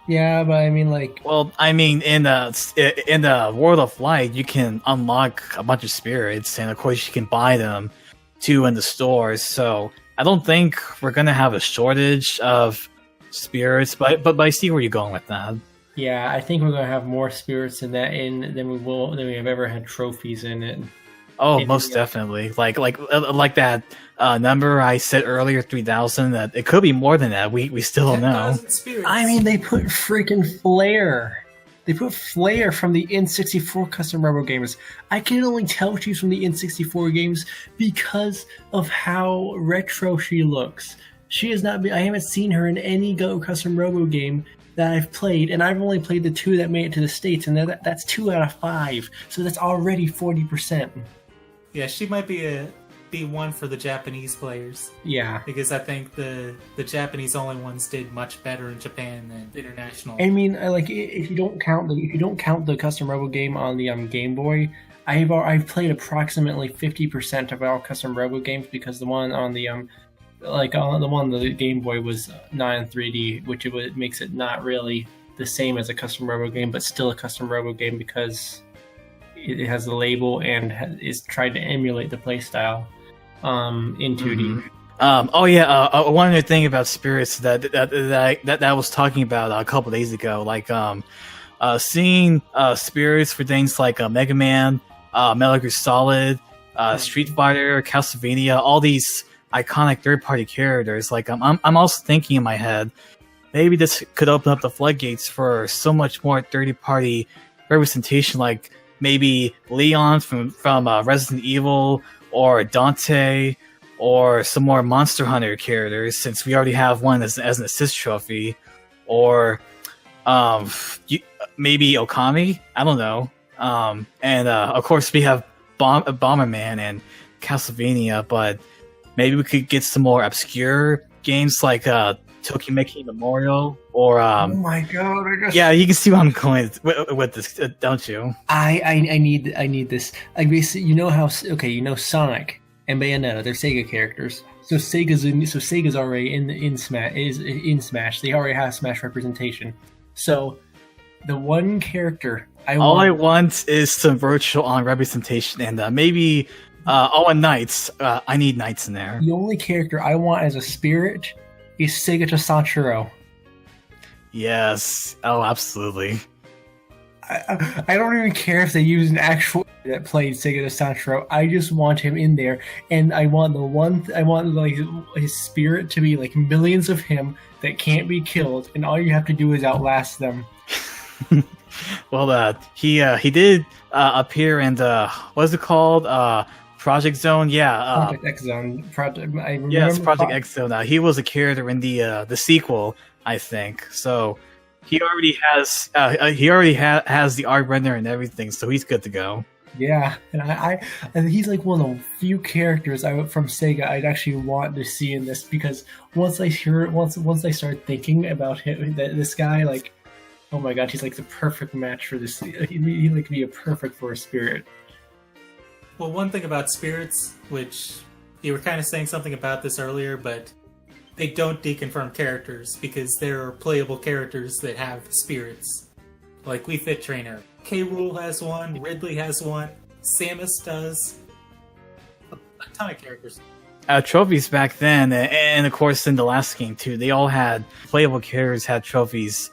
S3: yeah, but I mean, like,
S4: Well, I mean, in the World of Light, you can unlock a bunch of spirits, and of course, you can buy them too in the stores. So I don't think we're gonna have a shortage of spirits, but I see where you're going with that.
S3: yeah, I think we're gonna have more spirits in that than we have ever had trophies in it.
S4: Oh,
S3: Maybe,
S4: most definitely. Like that number I said earlier, 3,000. That it could be more than that. We still don't know.
S1: 10,000 spirits.
S3: I mean, they put freaking Flare. They put Flare from the N64 custom Rebel games. I can only tell she's from the N64 games because of how retro she looks. She has not been. I haven't seen her in any Go custom Robo game that I've played, and I've only played the 2 that made it to the States, and that's 2 out of 5. So that's already 40%.
S1: Yeah, she might be one for the Japanese players.
S3: Yeah.
S1: Because I think the Japanese only ones did much better in Japan than international.
S3: I mean, if you don't count the custom Robo game on the Game Boy, I've played approximately 50% of all custom Robo games because the one on the the Game Boy was not in 3D, which makes it not really the same as a custom Robo game, but still a custom Robo game because it has the label and is trying to emulate the playstyle in 2D.
S4: One other thing about spirits that I was talking about a couple days ago, like seeing spirits for things like Mega Man, Metal Gear Solid, Street Fighter, Castlevania, all these iconic third-party characters. Like I'm also thinking in my head, maybe this could open up the floodgates for so much more third-party representation, like maybe Leon from Resident Evil, or Dante, or some more Monster Hunter characters, since we already have one as an assist trophy, or maybe Okami. I don't know. And of course we have Bomberman and Castlevania, but maybe we could get some more obscure games like Tokimeki Memorial, or
S3: Oh my god!
S4: yeah, you can see where I'm going with this, don't you?
S3: I need this. Like basically, you know Sonic and Bayonetta, they're Sega characters. So Sega's already in Smash. They already have Smash representation. So the one character I want
S4: is some virtual on representation, and maybe in Knights. I need Knights in there.
S3: The only character I want as a spirit is Sega Sanshiro.
S4: Yes. Oh, absolutely.
S3: I don't even care if they use an actual that played Sega Sanshiro. I just want him in there, and I want his spirit to be like millions of him that can't be killed, and all you have to do is outlast them.
S4: Well, he did appear in the, what's it called? Project Zone,
S3: Project X Zone.
S4: Yes, Project X Zone. He was a character in the sequel, I think. So he already has the art render and everything, so he's good to go.
S3: Yeah, and he's like one of the few characters from Sega I'd actually want to see in this, because once I start thinking about him, this guy, like, oh my god, he's like the perfect match for this. He'd like be a perfect for a spirit.
S1: Well, one thing about spirits, which you were kind of saying something about this earlier, but they don't deconfirm characters because there are playable characters that have spirits, like Wii Fit Trainer, K. Rool has one. Ridley has one. Samus does. A ton of characters.
S4: Trophies back then, and of course in the last game too, they all had playable characters had trophies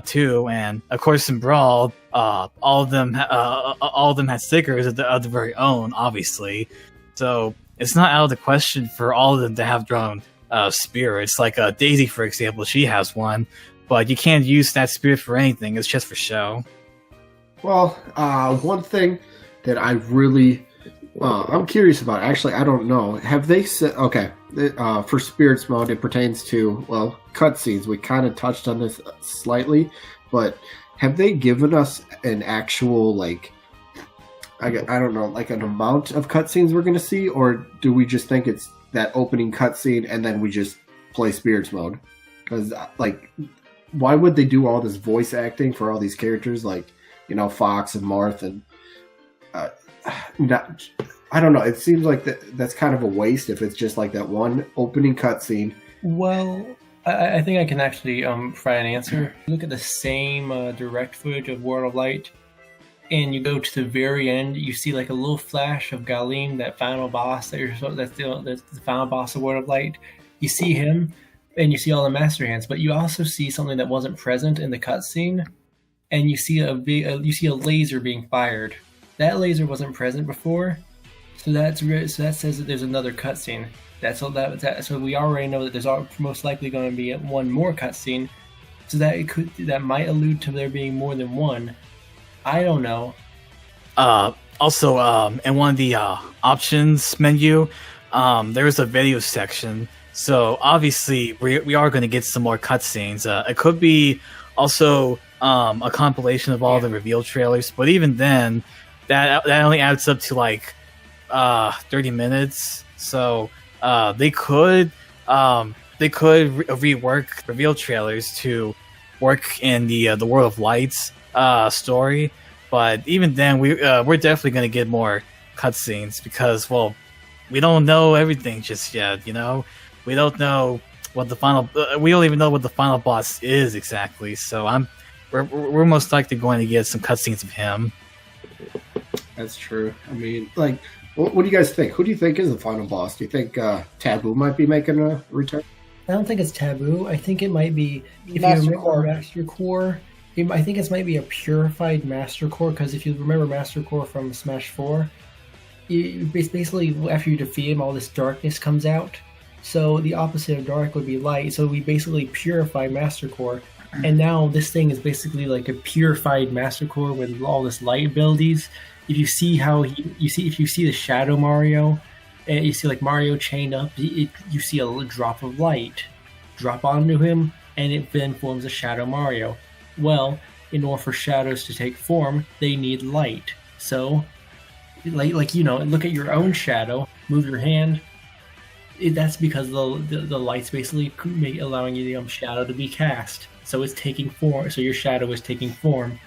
S4: too, and of course in Brawl, all of them had stickers of their very own, obviously. So it's not out of the question for all of them to have their own spirits. Like Daisy, for example, she has one, but you can't use that spirit for anything. It's just for show.
S5: Well, one thing that I really I'm curious about. Actually, I don't know. Have they said for spirits mode? It pertains to cutscenes. We kind of touched on this slightly, but have they given us an actual I don't know, like an amount of cutscenes we're going to see, or do we just think it's that opening cutscene and then we just play spirits mode? Because why would they do all this voice acting for all these characters, Fox and Marth and I don't know. It seems like that's kind of a waste if it's just like that one opening cutscene.
S3: Well, I think I can actually provide an answer. Look at the same direct footage of World of Light, and you go to the very end. You see like a little flash of Galim, that final boss that's the final boss of World of Light. You see him, and you see all the Master Hands, but you also see something that wasn't present in the cutscene, and you see a laser being fired. That laser wasn't present before, so that says that there's another cutscene. So we already know that there's most likely going to be one more cutscene, so that might allude to there being more than one. I don't know.
S4: Also, in one of the options menu, there's a video section. So obviously, we are going to get some more cutscenes. It could be also a compilation of all the reveal trailers, but even then, that only adds up to 30 minutes. So they could rework reveal trailers to work in the World of Lights story. But even then, we're definitely going to get more cutscenes because we don't know everything just yet. We don't know what the final. We don't even know what the final boss is exactly. So we're most likely going to get some cutscenes of him.
S5: That's true. I mean, what do you guys think? Who do you think is the final boss? Do you think Taboo might be making a return?
S3: I don't think it's Taboo. I think it might be
S2: Master Core.
S3: Master Core. I think it might be a purified Master Core, because if you remember Master Core from Smash 4, basically after you defeat him, all this darkness comes out. So the opposite of dark would be light. So we basically purify Master Core, and now this thing is basically like a purified Master Core with all this light abilities. If you see if you see the Shadow Mario, and you see Mario chained up, you see a little drop of light drop onto him, and it then forms a Shadow Mario. Well, in order for shadows to take form, they need light. So, look at your own shadow, move your hand. That's because the light's basically allowing you the shadow to be cast. So it's taking form. So your shadow is taking form.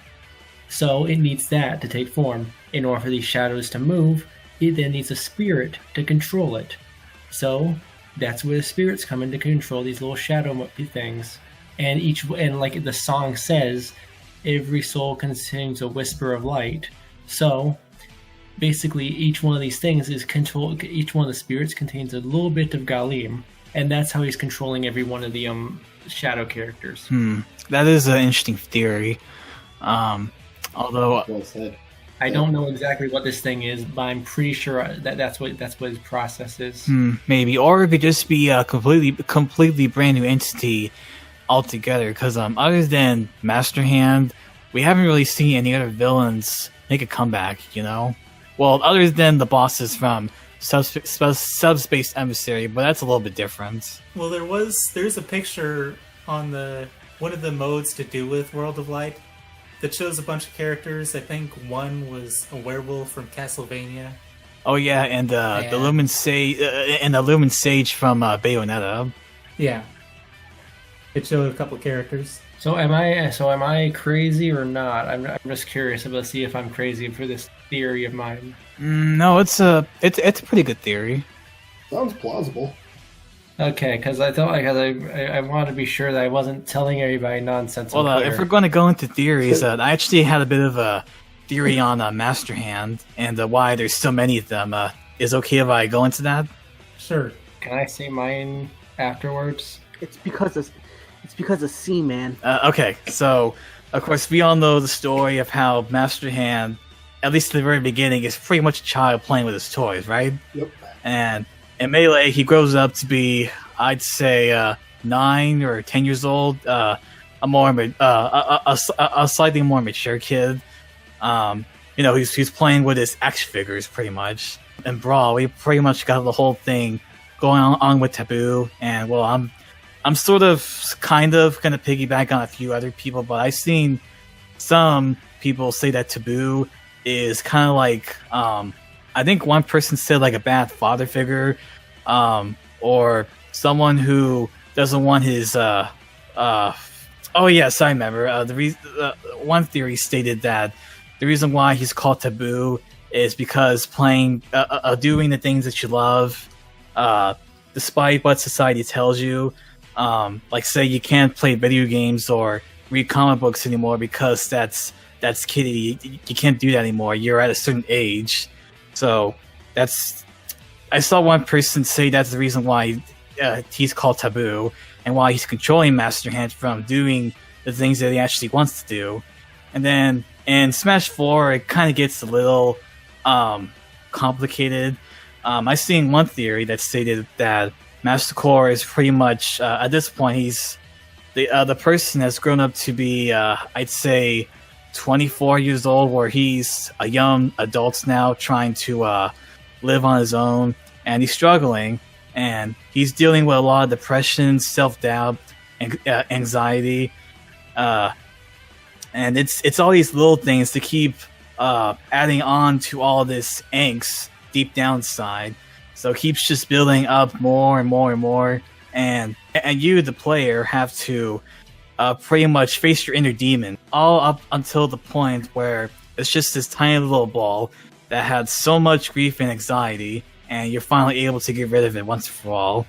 S3: So it needs that to take form. In order for these shadows to move, it then needs a spirit to control it. So that's where the spirits come in to control these little shadow things. And like the song says, every soul contains a whisper of light. So basically, each one of these things is control. Each one of the spirits contains a little bit of Galim, and that's how he's controlling every one of the shadow characters.
S4: That is an interesting theory. Although
S5: Well said.
S3: I don't know exactly what this thing is, but I'm pretty sure that's what his process is.
S4: Maybe, or it could just be a completely brand new entity altogether. Because other than Master Hand, we haven't really seen any other villains make a comeback. Well, other than the bosses from Subspace Emissary, but that's a little bit different.
S1: Well, there's a picture on one of the modes to do with World of Light that shows a bunch of characters. I think one was a werewolf from Castlevania.
S4: Oh yeah, and the Lumen Sage from Bayonetta.
S1: Yeah, it showed a couple characters.
S3: So am I crazy or not? I'm just curious about see if I'm crazy for this theory of mine.
S4: No, it's a pretty good theory.
S5: Sounds plausible.
S3: Okay, because I wanted to be sure that I wasn't telling everybody nonsense.
S4: Well, if we're going to go into theories, I actually had a bit of a theory on Master Hand and why there's so many of them. Is it okay if I go into that?
S1: Sure.
S3: Can I say mine afterwards?
S2: It's because of C, man.
S4: Okay, so of course we all know the story of how Master Hand, at least at the very beginning, is pretty much a child playing with his toys, right?
S5: Yep.
S4: And in Melee, he grows up to be, I'd say, 9 or 10 years old, a slightly more mature kid. He's playing with his action figures pretty much. In Brawl, we pretty much got the whole thing going on with Taboo, and well, I'm sort of kind of gonna piggyback on a few other people, but I've seen some people say that Taboo is kind of like I think one person said like a bad father figure, or someone who doesn't want his oh yes, I remember. One theory stated that the reason why he's called Taboo is because doing the things that you love, despite what society tells you, like say you can't play video games or read comic books anymore because that's kiddie. You can't do that anymore. You're at a certain age. So I saw one person say that's the reason why he's called Taboo and why he's controlling Master Hand from doing the things that he actually wants to do. And then in Smash 4, it kind of gets a little complicated. I've seen one theory that stated that Master Core is pretty much, at this point, he's the person has grown up to be, I'd say, 24 years old, where he's a young adult now trying to live on his own, and he's struggling, and he's dealing with a lot of depression, self-doubt, and anxiety, and it's all these little things to keep adding on to all this angst deep down inside. So it keeps just building up more and more and more, and you, the player, have to pretty much face your inner demon, all up until the point where it's just this tiny little ball that had so much grief and anxiety, and you're finally able to get rid of it once and for all.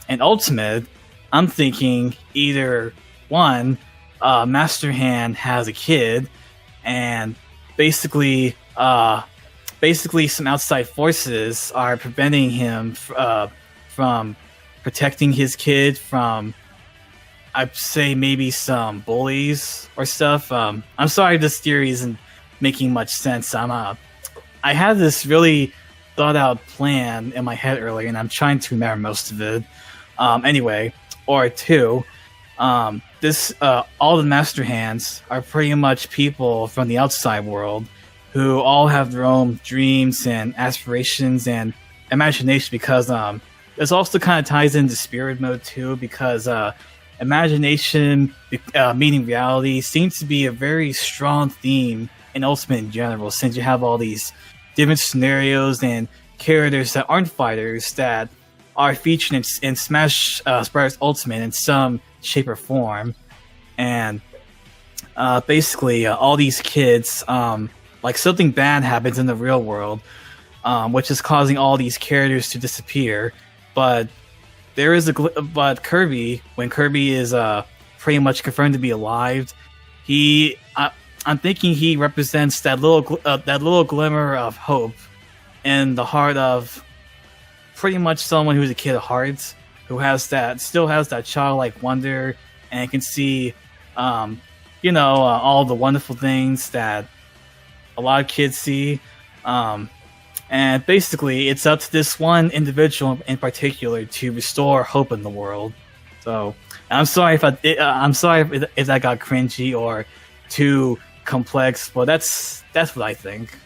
S4: And Ultimate, I'm thinking either one, Master Hand has a kid, and basically some outside forces are preventing him from protecting his kid from, I'd say, maybe some bullies or stuff. I'm sorry this theory isn't making much sense. I had this really thought out plan in my head earlier, and I'm trying to remember most of it. Anyway, or two, all the Master Hands are pretty much people from the outside world who all have their own dreams and aspirations and imagination, because this also kind of ties into spirit mode too, because imagination meeting reality seems to be a very strong theme in Ultimate in general, since you have all these different scenarios and characters that aren't fighters that are featured in Smash Bros. Ultimate in some shape or form. And basically all these kids, like something bad happens in the real world, which is causing all these characters to disappear. But but Kirby, when Kirby is pretty much confirmed to be alive, I'm thinking he represents that little glimmer of hope in the heart of pretty much someone who's a kid at heart, who still has that childlike wonder and can see, all the wonderful things that a lot of kids see. And basically, it's up to this one individual in particular to restore hope in the world. So I'm sorry if that got cringy or too complex, but that's what I think.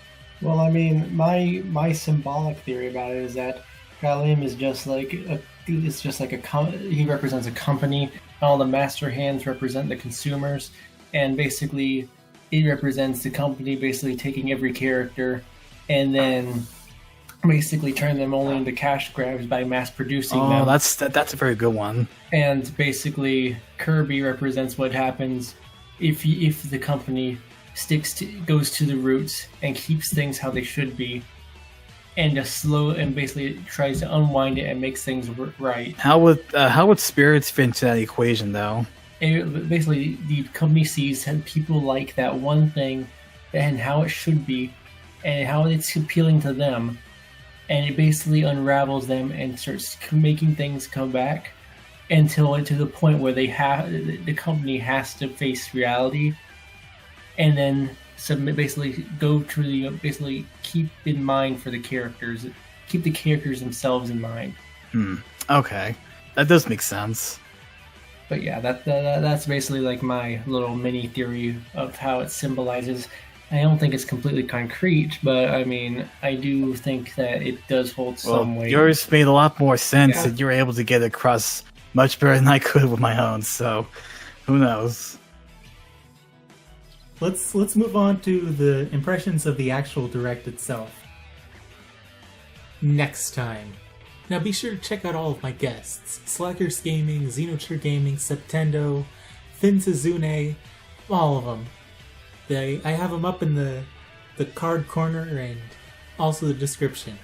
S3: Well, I mean, my symbolic theory about it is that Galim is just like he represents a company, and all the Master Hands represent the consumers, and basically it represents the company basically taking every character and then basically turn them only into cash grabs by mass producing them.
S4: Oh, that's a very good one.
S3: And basically, Kirby represents what happens if the company goes to the roots and keeps things how they should be. and just slow and basically tries to unwind it and makes things right.
S4: How would spirits fit into that equation though?
S3: And basically, the company sees people like that one thing and how it should be, and how it's appealing to them, and it basically unravels them and starts making things come back until to the point where the company has to face reality, and then basically go to basically keep in mind for the characters, keep the characters themselves in mind.
S4: Okay, that does make sense.
S3: But yeah, that's basically like my little mini theory of how it symbolizes. I don't think it's completely concrete, but I mean, I do think that it does hold some weight.
S4: Yours made a lot more sense,
S3: Yeah.
S4: and you were able to get across much better than I could with my own. So, who knows?
S1: Let's move on to the impressions of the actual Direct itself. Next time. Now be sure to check out all of my guests. Slackers Gaming, Xenocher Gaming, Septendo, Finsazune, all of them. I have them up in the card corner and also the description.